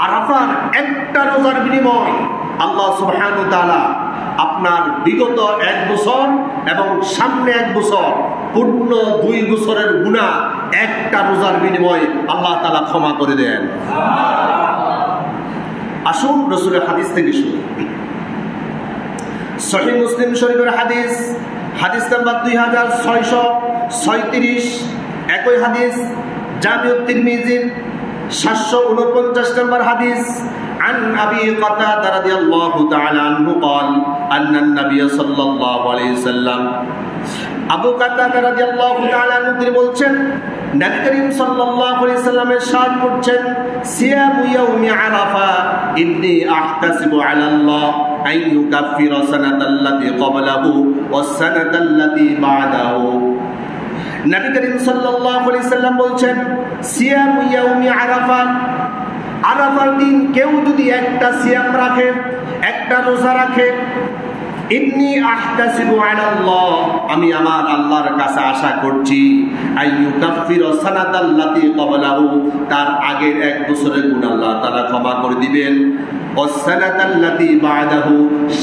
আরাফার একটা রোজার বিনিময় আল্লাহ সুবহানাহু ওয়া তাআলা আপনার বিগত 1 বছর এবং সামনে 1 বছর পূর্ণ 2 বছরের গুনাহ একটা রোজার বিনিময়ে আল্লাহ তাআলা ক্ষমা করে দেন। আসুন রাসূলের হাদিস থেকে শুনি। সহিহ মুসলিম শরীফের হাদিস, হাদিস নাম্বার 2636, একই হাদিস জামিউত তিরমিজির 749 নম্বর হাদিস। عن أبي قتادة رضي الله تعالى عنه قال أن النبي صلى الله عليه وسلم আবু কাতাদা রাদিয়াল্লাহু তাআলা আনহু তিনি বলছেন, নবী করিম সাল্লাল্লাহু আলাইহি সাল্লাম ইরশাদ করছেন, সিয়ামু ইয়াউমি আরাফা ইন্নী আহতাসিবু আলা আল্লাহ আন ইউকাফিরা সানাতাল্লাতী ক্বাবলাহু ওয়াস সানাতাল্লাতী বা'দাহু। নবী করিম সাল্লাল্লাহু আলাইহি সাল্লাম বলছেন, সিয়ামু ইয়াউমি আরাফা, আরাফার দিন কেউ যদি একটা সিয়াম রাখে, একটা রোজা রাখে, ইন্নী আহতাসিবু আলাল্লাহ, আমি আমার আল্লাহর কাছে আশা করছি, আইয়ুকাফিরা সানাতাল্লাতী ক্বাবলাহু, তার আগের 1 বছরের গুনাহ আল্লাহ তাআলা ক্ষমা করে দিবেন, ওয়াস সানাতাল্লাতী বা'দাহু,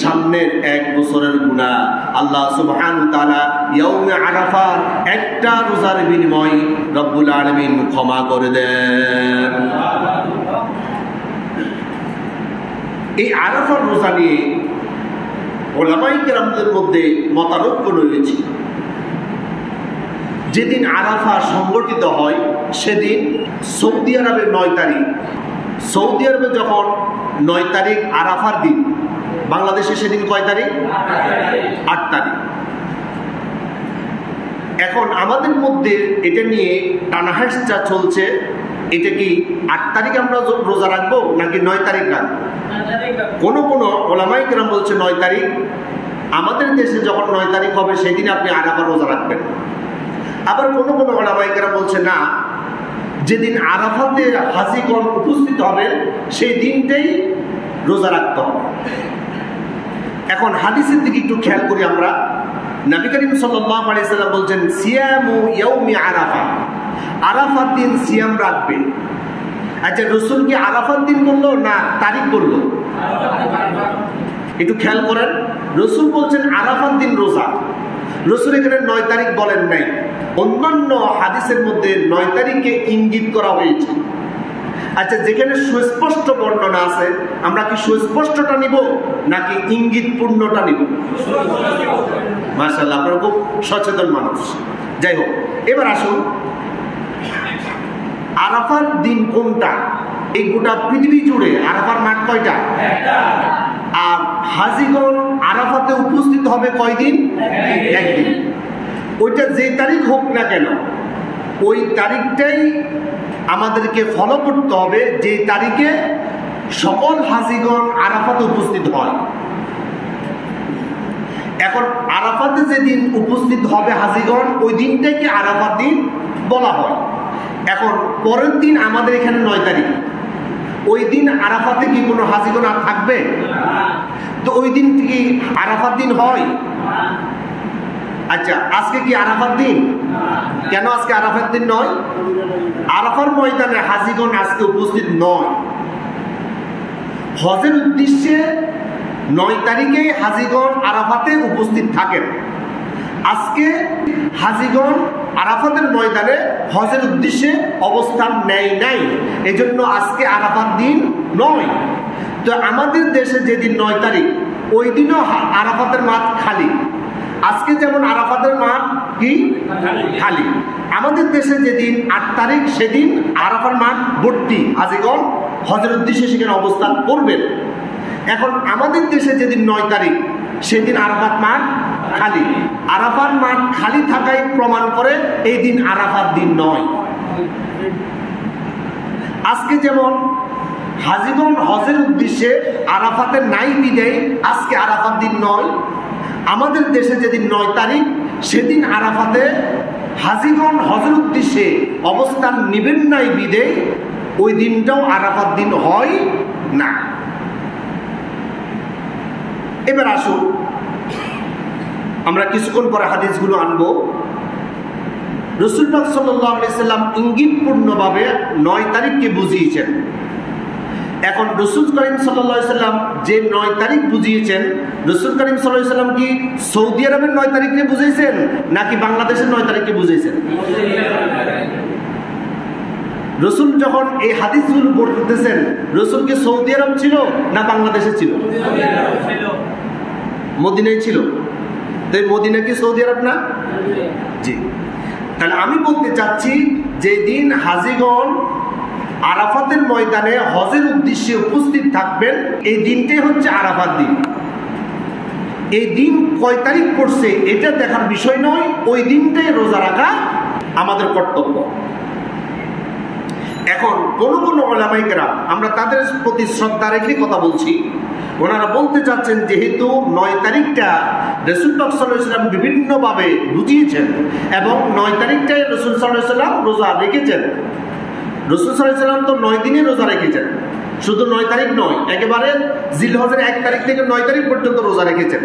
সামনের 1 বছরের গুনাহ আল্লাহ সুবহানাহু ওয়া তাআলা ইয়াউমে আরাফার একটা রোজার বিনিময়ে রব্বুল আলামিন ক্ষমা করে দেন। এই আরাফার রোজা নিয়ে উলামায়ে কেরামদের মধ্যে মতানৈক্য রয়েছে। যেদিন আরাফা সংগঠিত হয় সেদিন সৌদি আরবের 9 তারিখ, সৌদি আরবে যখন 9 তারিখ আরাফার দিন, বাংলাদেশে সেদিন কয় তারিখ? 8 তারিখ। এখন আমাদের মধ্যে এটা নিয়ে টানাহেঁচড়া চলছে, এটা কি 8 তারিখ আমরা রোজা রাখবো নাকি 9 তারিখ রাখবো? কোন কোন উলামায়ে কেরাম বলছে 9 তারিখ। আমাদের দেশে যখন 9 তারিখ হবে সেদিন আপনি আরাফা রোজা রাখবেন। আবার কোন কোন উলামায়ে কেরাম বলছে না, যেদিন আরাফাতে হাজীগণ উপস্থিত হবেন সেই দিনটাই রোজা রাখতে হবে। এখন হাদিসের দিকে একটু খেয়াল করি আমরা। নবী করিম সাল্লাল্লাহু আলাইহি সাল্লাম বলছেন, সিয়ামু ইয়াউমি আরাফা, আরাফার দিন সিয়াম রাখবে। আচ্ছা, রাসূল কি আরাফার দিন বললো না তারিখ বললো? একটু খেয়াল করেন, রাসূল বলছেন আরাফার দিন রোজা। রাসূল এখানে 9 তারিখ বলেন নাই। অন্যান্য হাদিসের মধ্যে 9 তারিখকে ইঙ্গিত করা হয়েছে। আচ্ছা, যেখানে সুস্পষ্ট বর্ণনা আছে আমরা কি সুস্পষ্টটা নিব নাকি ইঙ্গিত পূর্ণটা নিব? মাশাআল্লাহ, আপনারা খুব সচেতন মানুষ। যাই হোক, এবার আসুন, আরাফার দিন কোনটা? এই গোটা পৃথিবী জুড়ে আরাফার মাঠ কয়টা? আর হাজীগণ আরাফাতে উপস্থিত হবে কয়দিন? একদিন। ওইটা যে তারিখ হোক না কেন, ওই তারিখটাই আমাদেরকে ফলো করতে হবে, যে তারিখে সকল হাজীগণ আরাফাতে উপস্থিত হয়। এখন আরাফাতে যেদিন উপস্থিত হবে হাজীগণ, ওই দিনটাকে আরাফার দিন বলা হয়। এখন পরের দিন আমাদের এখানে 9 তারিখ, ওই দিন আরাফাতে কি কোনো হাজীগণ আর থাকবে? তো ওই দিন কি আরাফার দিন হয়? আচ্ছা, আজকে কি আরাফার দিন? কেন আজকে আরাফার দিন নয়? আরাফার ময়দানে হাজীগণ আজকে উপস্থিত নয়। হজের উদ্দেশ্যে 9 তারিখে হাজীগণ আরাফাতে উপস্থিত থাকেন। আজকে হাজীগণ আরাফাতের ময়দানে হজের উদ্দেশ্যে অবস্থান নেয় নাই, এজন্য আজকে আরাফার দিন নয়। তো আমাদের দেশে যেদিন 9 তারিখ, ওই দিনও আরাফাতের মাঠ খালি। আজকে যেমন আরাফাতের মাঠ কি খালি, আমাদের দেশে যেদিন 8 তারিখ সেদিন আরাফার মাঠ ভর্তি, হাজীগণ হজের উদ্দেশ্যে সেখানে অবস্থান করবেন। এখন আমাদের দেশে যেদিন 9 তারিখ সেদিন আরাফাত মাঠ খালি। আরাফার মাঠ খালি থাকাই প্রমাণ করে এই দিন আরাফার দিন নয়। আজকে যেমন হাজীগণ হজের উদ্দেশ্যে আরাফাতে নাই বিদায় আজকে আরাফার দিন নয়, আমাদের দেশে যেদিন 9 তারিখ সেদিন আরাফাতে হাজীগণ হজের উদ্দেশ্যে অবস্থান নেবেন নাই বিদায় ওই দিনটাও আরাফার দিন হয় না। এবার আসুন, আমরা কিছুক্ষণ পরে হাদিসগুলো আনবো। রাসূল পাক সাল্লাল্লাহু আলাইহি সাল্লাম ইঙ্গিতপূর্ণভাবে 9 তারিখকে বুঝিয়েছেন। এখন রাসূল করিম সাল্লাল্লাহু আলাইহি সাল্লাম যে 9 তারিখ বুঝিয়েছেন, রাসূল করিম সাল্লাল্লাহু আলাইহি সাল্লাম কি সৌদি আরবের 9 তারিখকে বুঝিয়েছেন নাকি বাংলাদেশের 9 তারিখকে বুঝিয়েছেন? রাসূল যখন এই হাদিসগুলো বলতেছেন, রাসূল কি সৌদি আরব ছিল না বাংলাদেশে ছিল? মদিনায় ছিল। তাই মদিনা কি সৌদি আরব না? জি। তাহলে আমি বলতে চাচ্ছি যে দিন হাজীগণ আরাফাতের ময়দানে হজের উদ্দেশ্যে উপস্থিত থাকবেন, এই দিনটাই হচ্ছে আরাফাত দিন। এই দিন কয় তারিখ পড়ছে এটা দেখার বিষয় নয়, ওই দিনটাই রোজা রাখা আমাদের কর্তব্য। এখন কোন উলামায়ে কেরাম, আমরা তাদের প্রতি শ্রদ্ধা রেখে কথা বলছি, ওনারা বলতে চাচ্ছেন যেহেতু 9 তারিখটা রাসূল পাক সাল্লাল্লাহু আলাইহি ওয়াসাল্লাম বিভিন্নভাবে বুঝিয়েছেন এবং 9 তারিখটাই রাসূল সাল্লাল্লাহু আলাইহি ওয়াসাল্লাম রোজা রেখেছেন। রাসূল সাল্লাল্লাহু আলাইহি ওয়াসাল্লাম তো 9 দিনই রোজা রেখেছেন, শুধু 9 তারিখ নয়, একেবারে জিলহজের 1 তারিখ থেকে 9 তারিখ পর্যন্ত রোজা রেখেছেন।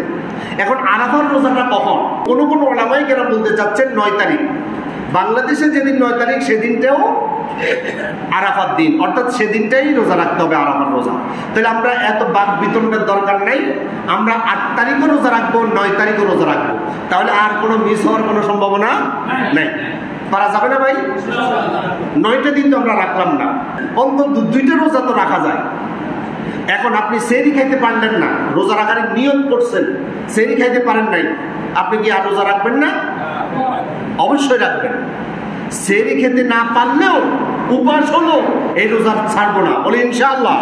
এখন আরাফার রোজাটা কখন? কোন উলামায়ে কেরাম বলতে চাচ্ছেন 9 তারিখ। বাংলাদেশে যেদিন 9 তারিখ সেদিনটাও আরাফাত দিন, অর্থাৎ সেদিনটাই রোজা রাখতে হবে, আরাফার রোজা। তাহলে আমরা এত বাক বিতণ্ডের দরকার নেই, আমরা 8 তারিখও রোজা রাখবো, 9 তারিখও রোজা রাখবো, তাহলে আর কোনো মিস হওয়ার কোনো সম্ভাবনা নেই। পারা যাবে না ভাই? 9টা দিন তো আমরা রাখলাম না, অন্তত 2টা রোজা তো রাখা যায়। এখন আপনি সেহরি খাইতে পারলেন না, রোজা রাখার নিয়ত করছেন, সেহরি খাইতে পারেন নাই, আপনি কি আর রোজা রাখবেন না? অবশ্যই রাখবেন। সেহরি খেতে না পারলেও উপাস হলো, এই রোজা ছাড়বো না, বলে ইনশাআল্লাহ।